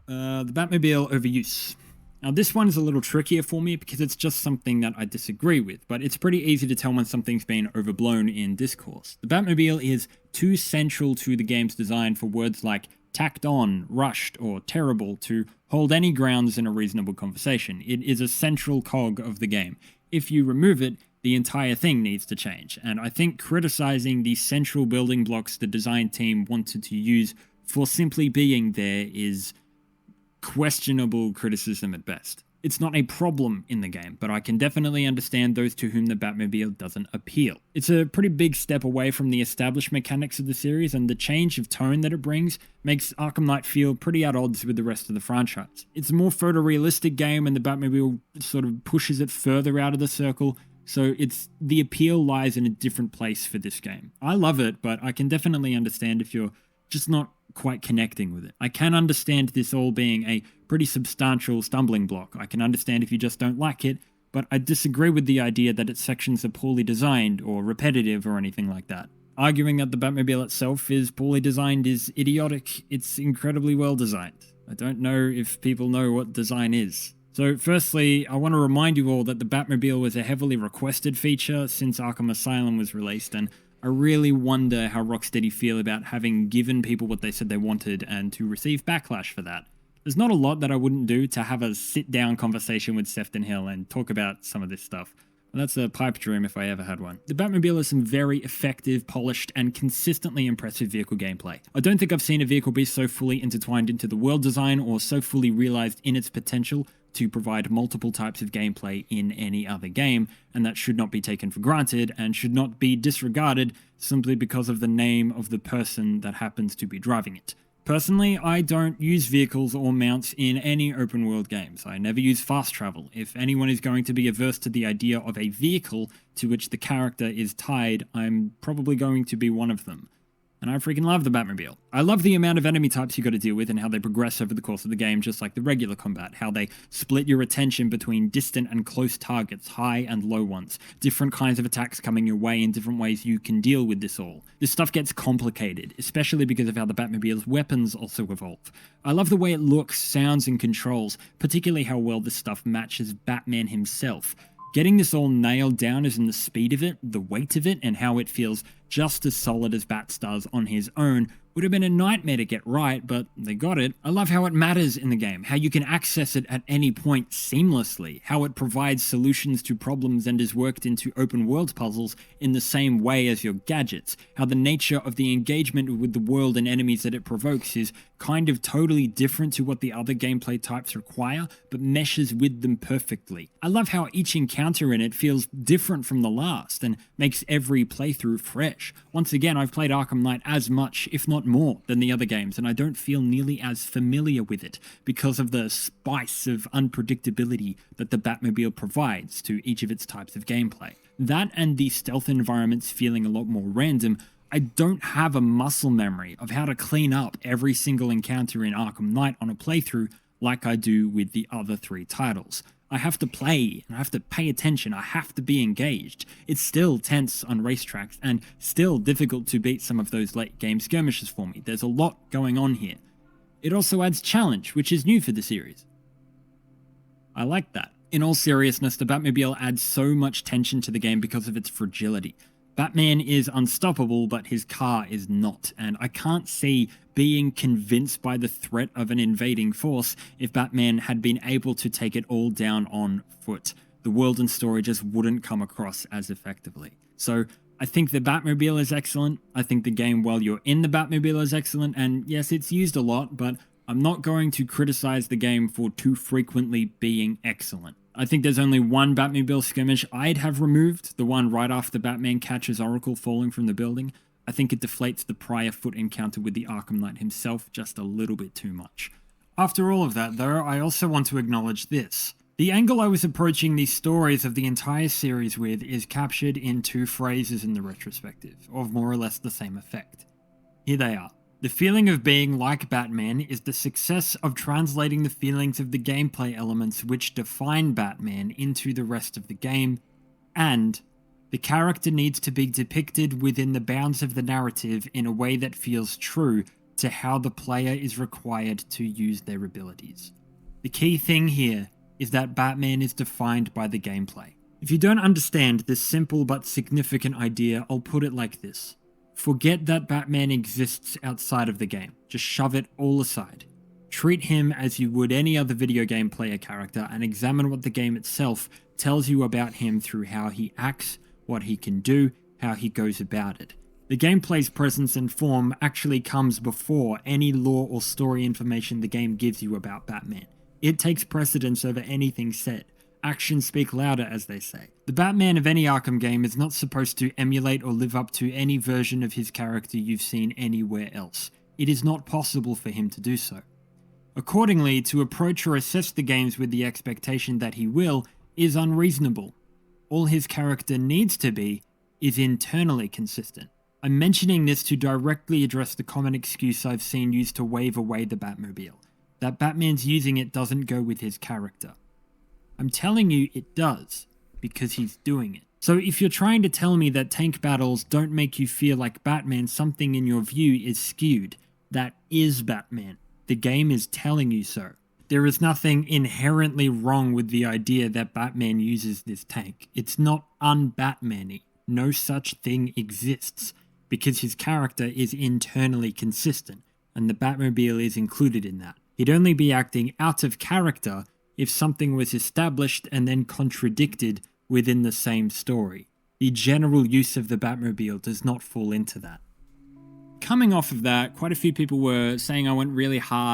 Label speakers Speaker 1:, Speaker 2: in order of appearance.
Speaker 1: The Batmobile overuse. Now, this one is a little trickier for me because it's just something that I disagree with, but it's pretty easy to tell when something's been overblown in discourse. The Batmobile is too central to the game's design for words like tacked on, rushed, or terrible to hold any grounds in a reasonable conversation. It is a central cog of the game. If you remove it, the entire thing needs to change, and I think criticizing the central building blocks the design team wanted to use for simply being there is questionable criticism at best. It's not a problem in the game, but I can definitely understand those to whom the Batmobile doesn't appeal. It's a pretty big step away from the established mechanics of the series, and the change of tone that it brings makes Arkham Knight feel pretty at odds with the rest of the franchise. It's a more photorealistic game, and the Batmobile sort of pushes it further out of the circle, so the appeal lies in a different place for this game. I love it, but I can definitely understand if you're just not quite connecting with it. I can understand this all being a pretty substantial stumbling block. I can understand if you just don't like it, but I disagree with the idea that its sections are poorly designed or repetitive or anything like that. Arguing that the Batmobile itself is poorly designed is idiotic. It's incredibly well designed. I don't know if people know what design is. So firstly, I want to remind you all that the Batmobile was a heavily requested feature since Arkham Asylum was released, and I really wonder how Rocksteady feel about having given people what they said they wanted and to receive backlash for that. There's not a lot that I wouldn't do to have a sit-down conversation with Sefton Hill and talk about some of this stuff. That's a pipe dream if I ever had one. The Batmobile has some very effective, polished, and consistently impressive vehicle gameplay. I don't think I've seen a vehicle be so fully intertwined into the world design or so fully realized in its potential to provide multiple types of gameplay in any other game, and that should not be taken for granted and should not be disregarded simply because of the name of the person that happens to be driving it. Personally, I don't use vehicles or mounts in any open world games. I never use fast travel. If anyone is going to be averse to the idea of a vehicle to which the character is tied, I'm probably going to be one of them. And I freaking love the Batmobile. I love the amount of enemy types you got to deal with and how they progress over the course of the game, just like the regular combat. How they split your attention between distant and close targets, high and low ones. Different kinds of attacks coming your way and different ways you can deal with this all. This stuff gets complicated, especially because of how the Batmobile's weapons also evolve. I love the way it looks, sounds, and controls, particularly how well this stuff matches Batman himself. Getting this all nailed down is in the speed of it, the weight of it, and how it feels just as solid as Bats does on his own. Would have been a nightmare to get right, but they got it. I love how it matters in the game, how you can access it at any point seamlessly, how it provides solutions to problems and is worked into open world puzzles in the same way as your gadgets, how the nature of the engagement with the world and enemies that it provokes is kind of totally different to what the other gameplay types require, but meshes with them perfectly. I love how each encounter in it feels different from the last and makes every playthrough fresh. Once again, I've played Arkham Knight as much, if not more, than the other games, and I don't feel nearly as familiar with it because of the spice of unpredictability that the Batmobile provides to each of its types of gameplay. That and the stealth environments feeling a lot more random. I don't have a muscle memory of how to clean up every single encounter in Arkham Knight on a playthrough like I do with the other three titles. I have to play, and I have to pay attention, I have to be engaged. It's still tense on racetracks, and still difficult to beat some of those late game skirmishes for me. There's a lot going on here. It also adds challenge, which is new for the series. I like that. In all seriousness, the Batmobile adds so much tension to the game because of its fragility. Batman is unstoppable, but his car is not, and I can't see being convinced by the threat of an invading force if Batman had been able to take it all down on foot. The world and story just wouldn't come across as effectively. So I think the Batmobile is excellent. I think the game while you're in the Batmobile is excellent, and yes, it's used a lot, but I'm not going to criticize the game for too frequently being excellent. I think there's only one Batmobile skirmish I'd have removed, the one right after Batman catches Oracle falling from the building. I think it deflates the prior foot encounter with the Arkham Knight himself just a little bit too much. After all of that, though, I also want to acknowledge this. The angle I was approaching these stories of the entire series with is captured in two phrases in the retrospective, of more or less the same effect. Here they are. The feeling of being like Batman is the success of translating the feelings of the gameplay elements which define Batman into the rest of the game, and the character needs to be depicted within the bounds of the narrative in a way that feels true to how the player is required to use their abilities. The key thing here is that Batman is defined by the gameplay. If you don't understand this simple but significant idea, I'll put it like this. Forget that Batman exists outside of the game. Just shove it all aside. Treat him as you would any other video game player character and examine what the game itself tells you about him through how he acts, what he can do, how he goes about it. The gameplay's presence and form actually comes before any lore or story information the game gives you about Batman. It takes precedence over anything said. Actions speak louder, as they say. The Batman of any Arkham game is not supposed to emulate or live up to any version of his character you've seen anywhere else. It is not possible for him to do so. Accordingly, to approach or assess the games with the expectation that he will is unreasonable. All his character needs to be is internally consistent. I'm mentioning this to directly address the common excuse I've seen used to wave away the Batmobile, that Batman's using it doesn't go with his character. I'm telling you it does, because he's doing it. So if you're trying to tell me that tank battles don't make you feel like Batman, something in your view is skewed. That is Batman. The game is telling you so. There is nothing inherently wrong with the idea that Batman uses this tank. It's not un-Batman-y. No such thing exists, because his character is internally consistent, and the Batmobile is included in that. He'd only be acting out of character if something was established and then contradicted within the same story. The general use of the Batmobile does not fall into that. Coming off of that, quite a few people were saying I went really hard